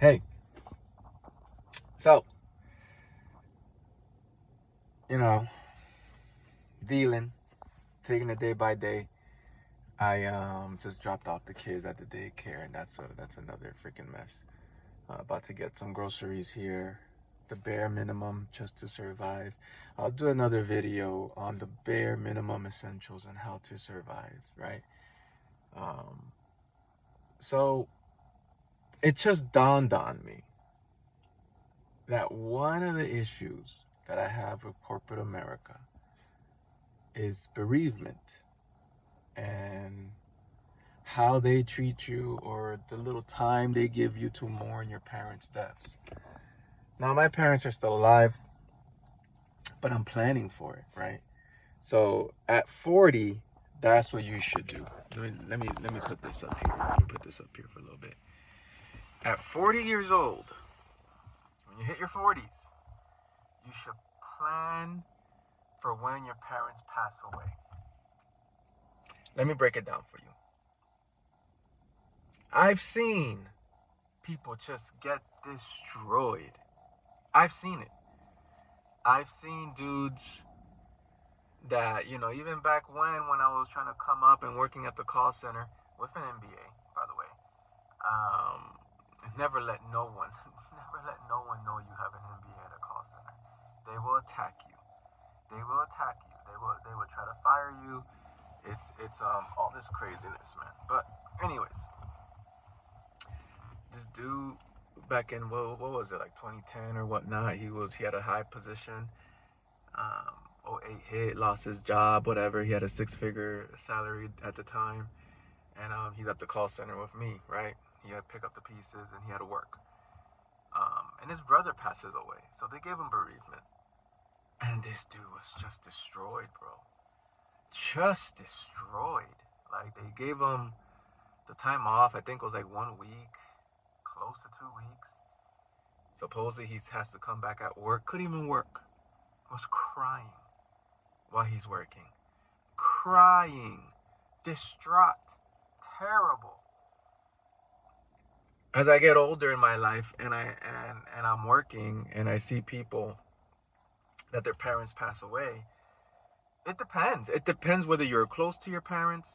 Hey, so, you know, dealing, taking it day by day. I just dropped off the kids at the daycare, and that's another freaking mess. About to get some groceries here, the bare minimum just to survive. I'll do another video on the bare minimum essentials and how to survive, right? Um, so it just dawned on me that one of the issues that I have with corporate America is bereavement and how they treat you or the little time they give you to mourn your parents' deaths. Now, my parents are still alive, but I'm planning for it, right? So at 40, that's what you should do. Let me put this up here. Let me put this up here for a little bit. At 40 years old, when you hit your 40s, you should plan for when your parents pass away. Let me break it down for you. I've seen people just get destroyed. I've seen it. I've seen dudes that, even back when I was trying to come up and working at the call center with an MBA, by the way, never let no one, never let no one know you have an MBA at a call center. They will attack you. They will attack you. They will try to fire you. It's all this craziness, man. But anyways, this dude back in what was it, like 2010 or whatnot? He had a high position. Um, '08 hit, lost his job, whatever. He had a six-figure salary at the time, and he's at the call center with me, right? He had to pick up the pieces, and he had to work. And his brother passes away, so they gave him bereavement. And this dude was just destroyed, bro. Just destroyed. Like, they gave him the time off. I think it was like 1 week, close to 2 weeks. Supposedly he has to come back at work. Couldn't even work. Was crying while he's working. Crying. Distraught. Terrible. As I get older in my life and I'm working and I see people that their parents pass away, it depends. It depends whether you're close to your parents,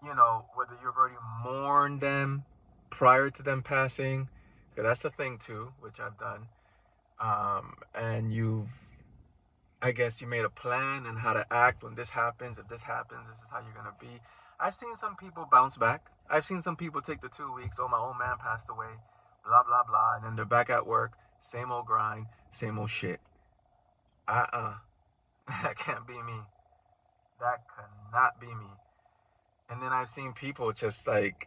whether you've already mourned them prior to them passing. Because that's the thing too, which I've done. And I guess you made a plan and how to act when this happens. If this happens, this is how you're going to be. I've seen some people bounce back. I've seen some people take the 2 weeks. Oh, my old man passed away, blah, blah, blah. And then they're back at work. Same old grind, same old shit. That can't be me. That cannot be me. And then I've seen people just like,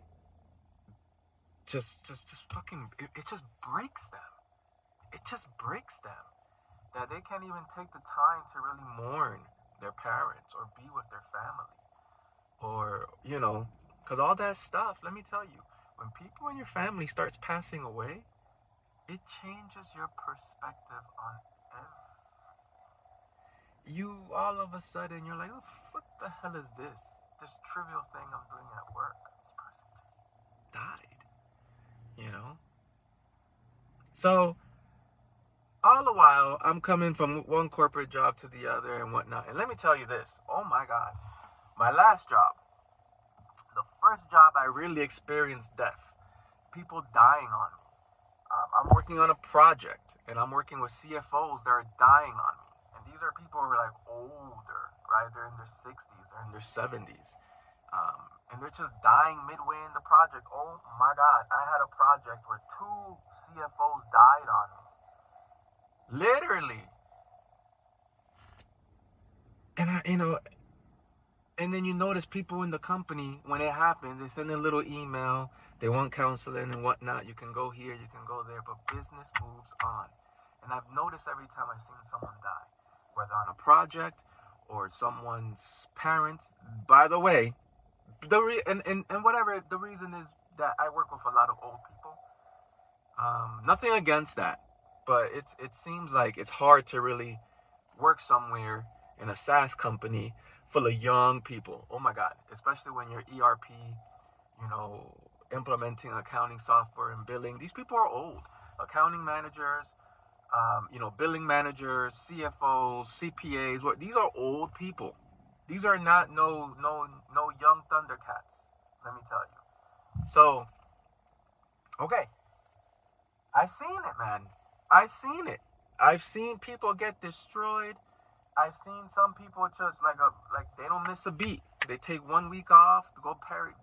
just fucking, it just breaks them. It just breaks them. That they can't even take the time to really mourn their parents or be with their family. Or, because all that stuff, let me tell you, when people in your family starts passing away, it changes your perspective on everything. You, all of a sudden, you're like, oh, what the hell is this? This trivial thing I'm doing at work. This person just died, So, all the while, I'm coming from one corporate job to the other and whatnot. And let me tell you this. Oh, my God. My last job, the first job I really experienced death. People dying on me. I'm working on a project, and I'm working with CFOs that are dying on me. And these are people who are like older, right? They're in their 60s, they're in their 70s. And they're just dying midway in the project. Oh my God, I had a project where 2 CFOs died on me. Literally. And and then you notice people in the company, when it happens, they send a little email, they want counseling and whatnot. You can go here, you can go there, but business moves on. And I've noticed every time I've seen someone die, whether on a project or someone's parents. By the way, and whatever the reason is, that I work with a lot of old people. Nothing against that, but it seems like it's hard to really work somewhere in a SaaS company full of young people. Oh my God, especially when your ERP, implementing accounting software and billing. These people are old. Accounting managers, billing managers, CFOs, CPAs. These are old people. These are not no young Thundercats. Let me tell you. So, okay, I've seen it, man. I've seen it. I've seen people get destroyed. I've seen some people just like they don't miss a beat. They take 1 week off to go bury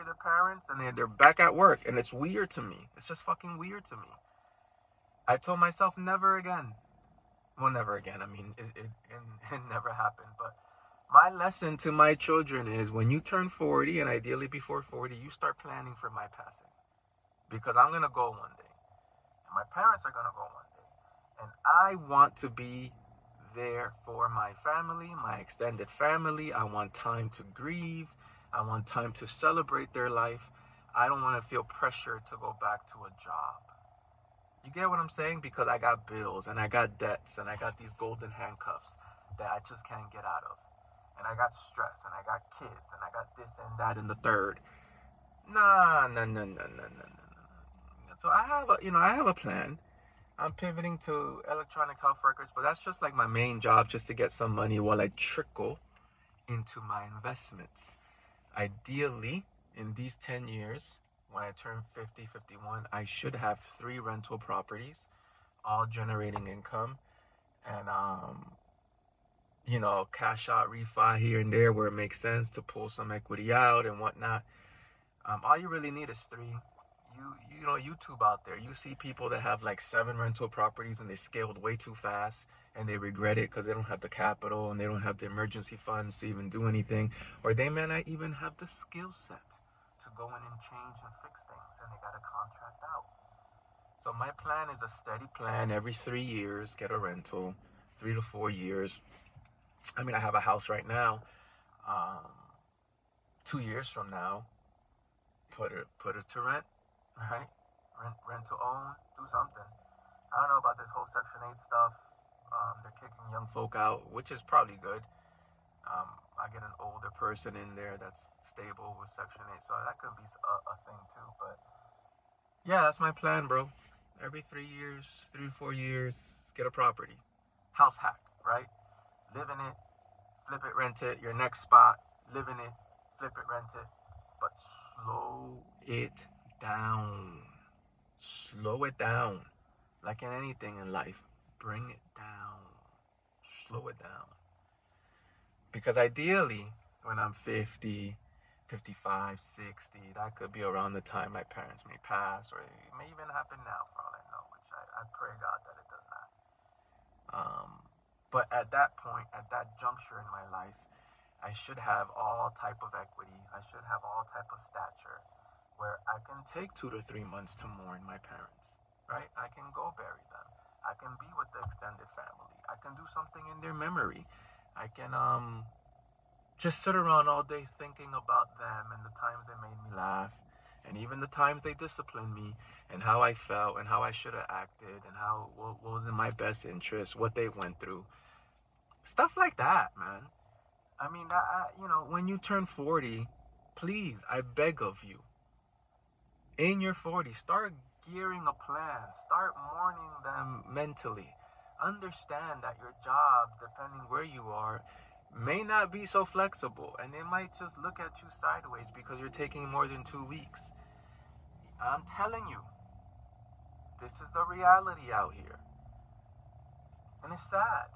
their parents, and they're back at work. And it's weird to me. It's just fucking weird to me. I told myself never again. Well, never again. I mean, it never happened. But my lesson to my children is when you turn 40, and ideally before 40, you start planning for my passing. Because I'm going to go one day. And my parents are going to go one day. And I want to be there for my family, my extended family. I want time to grieve. I want time to celebrate their life. I don't want to feel pressured to go back to a job. You get what I'm saying? Because I got bills and I got debts and I got these golden handcuffs that I just can't get out of. And I got stress and I got kids and I got this and that and the third. Nah. So I have a plan. I'm pivoting to electronic health records, but that's just like my main job, just to get some money while I trickle into my investments. Ideally, in these 10 years, when I turn 50, 51, I should have 3 rental properties, all generating income, and cash out refi here and there where it makes sense to pull some equity out and whatnot. All you really need is 3. YouTube out there, you see people that have like 7 rental properties and they scaled way too fast and they regret it because they don't have the capital and they don't have the emergency funds to even do anything, or they may not even have the skill set to go in and change and fix things, and they got a contract out. So my plan is a steady plan. Every 3 years, get a rental. 3 to 4 years. I mean, I have a house right now. 2 years from now, put it to rent. Right? Rent to own, do something. I don't know about this whole Section 8 stuff. They're kicking young folk out, which is probably good. I get an older person in there that's stable with Section 8, so that could be a thing too. But yeah, that's my plan, bro. Every 3 years, 3 to 4 years, get a property. House hack, right? Live in it, flip it, rent it. Your next spot, live in it, flip it, rent it. But slow it down. Slow it down. Like in anything in life, bring it down. Slow it down. Because ideally, when I'm 50, 55, 60, that could be around the time my parents may pass, or it may even happen now, for all I know, which I pray God that it does not. But at that point, at that juncture in my life, I should have all type of equity. I should have all type of stature where I can take 2 to 3 months to mourn my parents, right? I can go bury them. I can be with the extended family. I can do something in their memory. I can just sit around all day thinking about them and the times they made me laugh, and even the times they disciplined me, and how I felt and how I should have acted, and what was in my best interest, what they went through. Stuff like that, man. I mean, when you turn 40, please, I beg of you, in your 40s, start gearing a plan. Start mourning them mentally. Understand that your job, depending where you are, may not be so flexible, and they might just look at you sideways because you're taking more than 2 weeks. I'm telling you, this is the reality out here. And it's sad.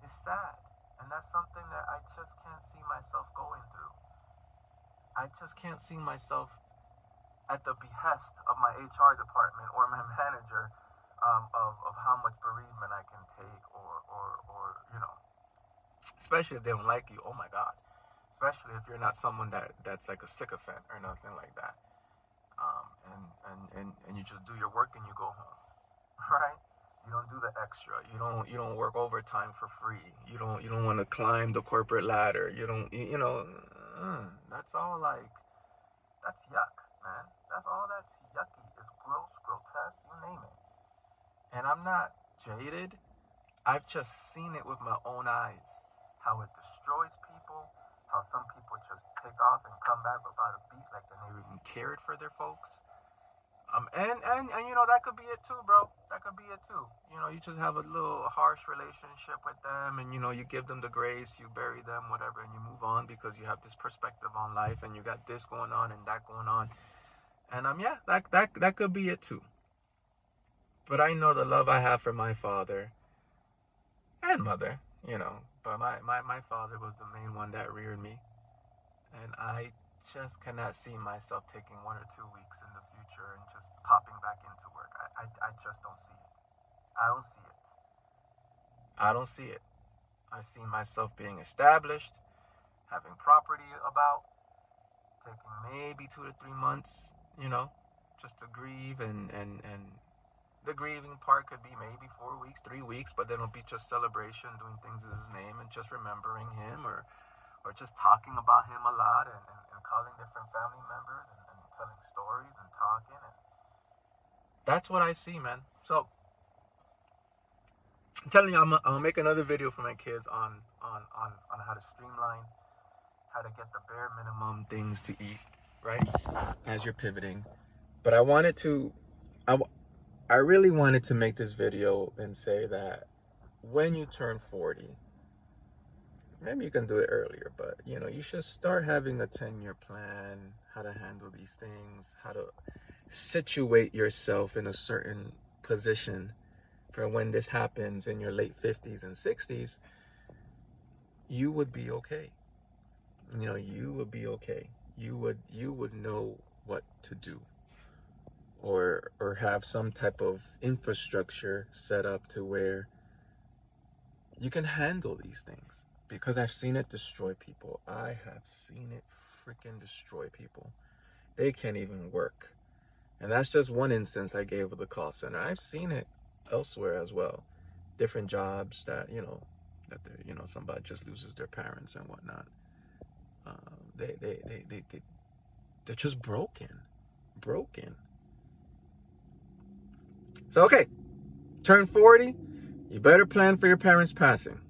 It's sad. And that's something that I just can't see myself going through. I just can't see myself at the behest of my HR department or my manager of how much bereavement I can take, or especially if they don't like you. Oh my God. Especially if you're not someone that's like a sycophant or nothing like that. And you just do your work and you go home. Right? You don't do the extra. You don't work overtime for free. You don't want to climb the corporate ladder. That's all that's yuck, man. That's all that's yucky. It's gross, grotesque, you name it. And I'm not jaded. I've just seen it with my own eyes. How it destroys people. How some people just take off and come back without a beat, like they never even cared for their folks. And you know, that could be it too, bro. That could be it too. You know, you just have a little harsh relationship with them, and you know, you give them the grace, you bury them, whatever, and you move on because you have this perspective on life, and you got this going on and that going on. And yeah, that could be it too. But I know the love I have for my father and mother, you know. But my father was the main one that reared me, and I just cannot see myself taking 1 or 2 weeks in the future and just popping back into work. I just don't see it. I don't see it. I don't see it. I see myself being established, having property about, taking maybe 2 to 3 months, you know, just to grieve, and the grieving part could be maybe 4 weeks, 3 weeks, but then it'll be just celebration, doing things in his name and just remembering him, or just talking about him a lot, and calling different family members, and telling stories and talking, and that's what I see, man. So I'm telling you, I'll make another video for my kids on how to streamline, how to get the bare minimum things to eat, right, as you're pivoting. But I really wanted to make this video and say that when you turn 40, maybe you can do it earlier, but you know, you should start having a 10-year plan, how to handle these things, how to situate yourself in a certain position for when this happens in your late 50s and 60s. You would be okay. You know, you would be okay. You would know what to do, or have some type of infrastructure set up to where you can handle these things. Because I've seen it destroy people. I have seen it freaking destroy people. They can't even work. And that's just one instance I gave with the call center. I've seen it elsewhere as well. Different jobs that, you know, somebody just loses their parents and whatnot. They're just broken. So, okay, turn 40, you better plan for your parents passing.